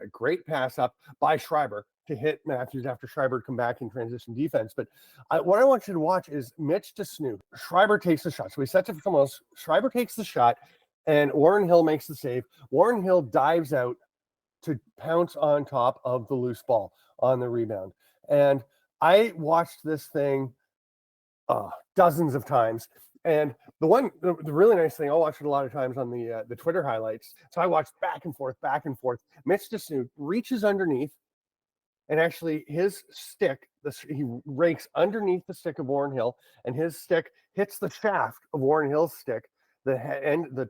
a great pass up by Schreiber to hit Matthews after Schreiber come back in transition defense. But what I want you to watch is Mitch De Snoo. Schreiber takes the shot. So he sets it for someone else. Schreiber takes the shot, and Warren Hill makes the save. Warren Hill dives out to pounce on top of the loose ball on the rebound. And I watched this thing dozens of times. And the really nice thing, I'll watch it a lot of times on the Twitter highlights. So I watched back and forth. Mitch De Snoo reaches underneath, and actually his stick, he rakes underneath the stick of Warren Hill, and his stick hits the shaft of Warren Hill's stick, the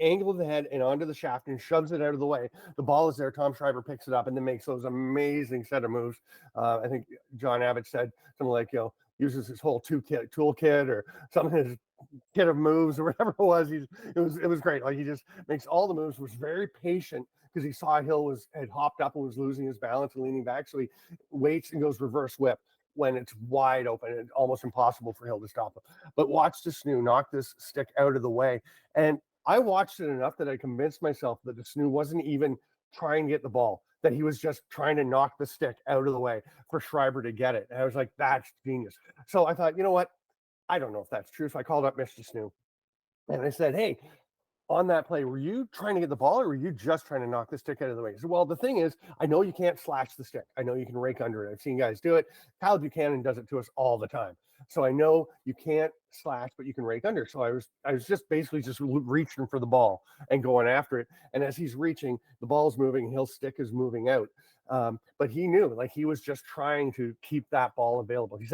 angle of the head and onto the shaft, and shoves it out of the way. The ball is there. Tom Schreiber picks it up and then makes those amazing set of moves. I think John Abbott said something like, uses his whole toolkit or something, his kit of moves or whatever it was. It was great. Like, he just makes all the moves, was very patient because he saw Hill had hopped up and was losing his balance and leaning back. So he waits and goes reverse whip when it's wide open and almost impossible for Hill to stop him. But watch De Snoo knock this stick out of the way. And I watched it enough that I convinced myself that De Snoo wasn't even trying to get the ball, that he was just trying to knock the stick out of the way for Schreiber to get it. And I was like, that's genius. So I thought, you know what? I don't know if that's true. So I called up Mitch De Snoo and I said, hey, on that play, were you trying to get the ball or were you just trying to knock the stick out of the way? He said, well, the thing is, I know you can't slash the stick. I know you can rake under it. I've seen guys do it. Kyle Buchanan does it to us all the time. So I know you can't slash, but you can rake under. So I was just basically just reaching for the ball and going after it. And as he's reaching, the ball's moving, Hill's stick is moving out. But he knew, like, he was just trying to keep that ball available. He said,